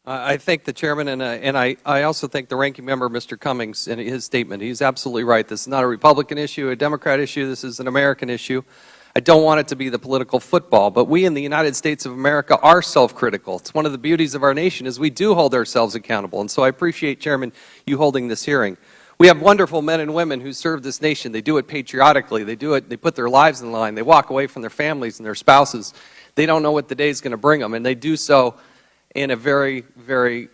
I thank the chairman, and I also thank the ranking member, Mr. Cummings, in his statement. He's absolutely right. This is not a Republican issue, a Democrat issue. This is an American issue. I don't want it to be the political football, but we in the United States of America are self-critical. It's one of the beauties of our nation is we do hold ourselves accountable, and so I appreciate, Chairman, you holding this hearing. We have wonderful men and women who serve this nation. They do it patriotically. They do it. They put their lives in line. They walk away from their families and their spouses. They don't know what the day is going to bring them, and they do so in a very, very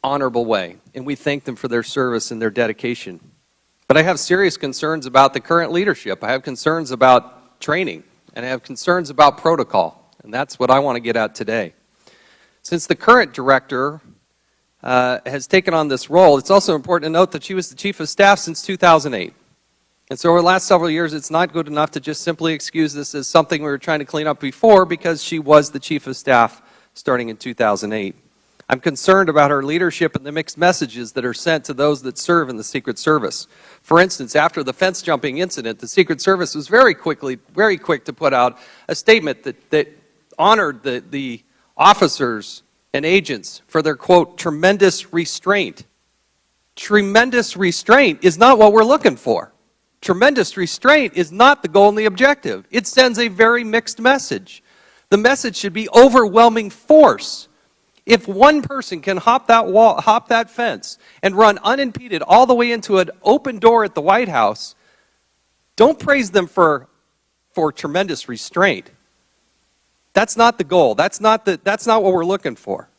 honorable way, and we thank them for their service and their dedication. But I have serious concerns about the current leadership. I have concerns about training, and I have concerns about protocol, and that's what I want to get at today. Since the current director has taken on this role, it's also important to note that she was the chief of staff since 2008. And so over the last several years, it's not good enough to just simply excuse this as something we were trying to clean up before, because she was the chief of staff starting in 2008. I'm concerned about her leadership and the mixed messages that are sent to those that serve in the Secret Service. For instance, after the fence jumping incident, the Secret Service was very quick to put out a statement that honored the officers and agents for their, quote, tremendous restraint. Tremendous restraint is not what we're looking for. Tremendous restraint is not the goal and the objective. It sends a very mixed message. The message should be overwhelming force. If one person can hop that wall, hop that fence, and run unimpeded all the way into an open door at the White House, don't praise them for tremendous restraint. That's not the goal. That's not what we're looking for.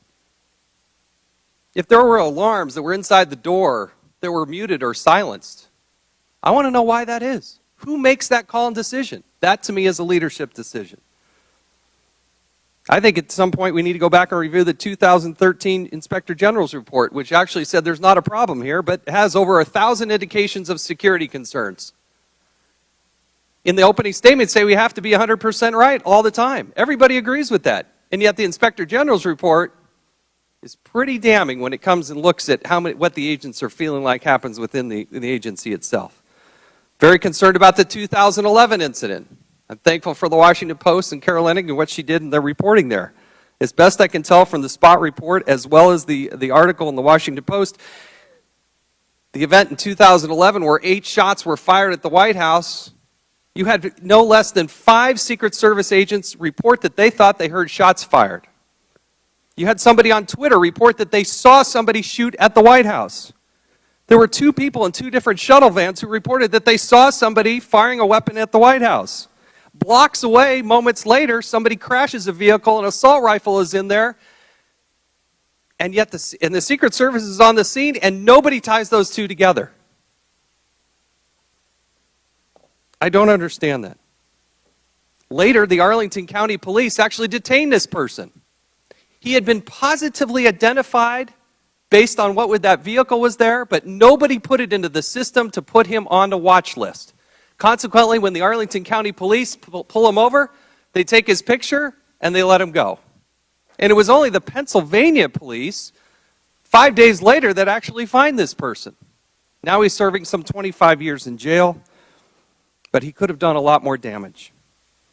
If there were alarms that were inside the door that were muted or silenced, I want to know why that is. Who makes that call and decision? That, to me, is a leadership decision. I think at some point we need to go back and review the 2013 Inspector General's report, which actually said there's not a problem here, but has over 1,000 indications of security concerns. In the opening statement, say we have to be 100% right all the time. Everybody agrees with that. And yet the Inspector General's report is pretty damning when it comes and looks at what the agents are feeling like happens within the agency itself. Very concerned about the 2011 incident. I'm thankful for the Washington Post and Carol Leonnig and what she did in their reporting there. As best I can tell from the spot report as well as the article in the Washington Post, the event in 2011 where 8 shots were fired at the White House, you had no less than 5 Secret Service agents report that they thought they heard shots fired. You had somebody on Twitter report that they saw somebody shoot at the White House. There were 2 people in 2 different shuttle vans who reported that they saw somebody firing a weapon at the White House. Blocks away, moments later, somebody crashes a vehicle, an assault rifle is in there, and yet the Secret Service is on the scene, and nobody ties those 2 together. I don't understand that. Later, the Arlington County Police actually detained this person. He had been positively identified based on that vehicle was there, but nobody put it into the system to put him on the watch list. Consequently, when the Arlington County Police pull him over, they take his picture and they let him go. And it was only the Pennsylvania police 5 days later that actually find this person. Now he's serving some 25 years in jail, but he could have done a lot more damage.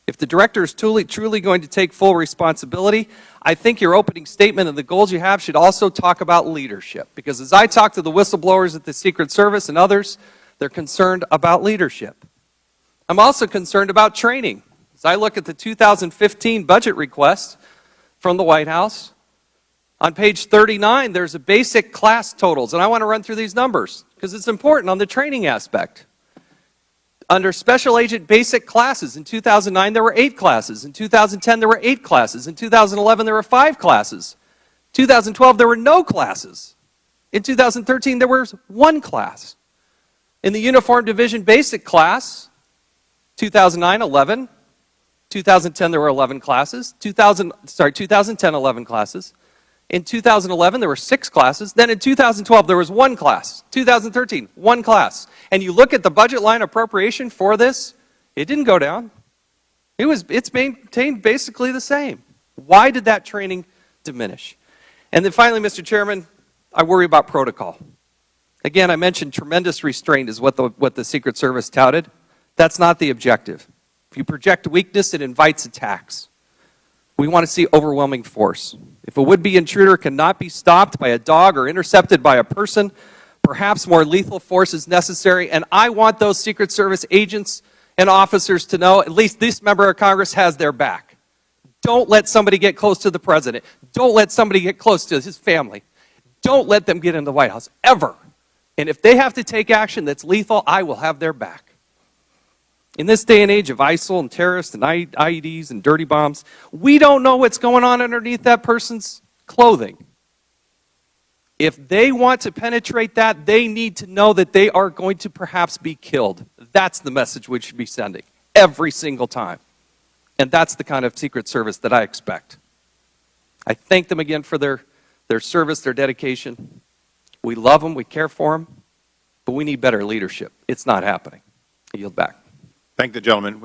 If the director is truly going to take full responsibility, I think your opening statement and the goals you have should also talk about leadership. Because as I talk to the whistleblowers at the Secret Service and others, they're concerned about leadership. I'm also concerned about training. As I look at the 2015 budget request from the White House, on page 39, there's a basic class totals. And I want to run through these numbers because it's important on the training aspect. Under special agent basic classes, in 2009 there were 8 classes. In 2010 there were 8 classes. In 2011 there were 5 classes. 2012 there were no classes. In 2013 there was 1 class. In the Uniform Division Basic class, 2009, 11. 2010 there were 11 classes. 2010, 11 classes. In 2011 there were 6 classes. Then in 2012 there was 1 class. 2013, 1 class. And you look at the budget line appropriation for this, it didn't go down. It's maintained basically the same. Why did that training diminish? And then finally, Mr. Chairman, I worry about protocol. Again, I mentioned tremendous restraint is what the Secret Service touted. That's not the objective. If you project weakness, it invites attacks. We want to see overwhelming force. If a would-be intruder cannot be stopped by a dog or intercepted by a person, perhaps more lethal force is necessary, and I want those Secret Service agents and officers to know at least this member of Congress has their back. Don't let somebody get close to the president. Don't let somebody get close to his family. Don't let them get in the White House, ever. And if they have to take action that's lethal, I will have their back. In this day and age of ISIL and terrorists and IEDs and dirty bombs, we don't know what's going on underneath that person's clothing. If they want to penetrate that, they need to know that they are going to perhaps be killed. That's the message we should be sending every single time. And that's the kind of Secret Service that I expect. I thank them again for their service, their dedication. We love them, we care for them, but we need better leadership. It's not happening. I yield back. Thank the gentleman.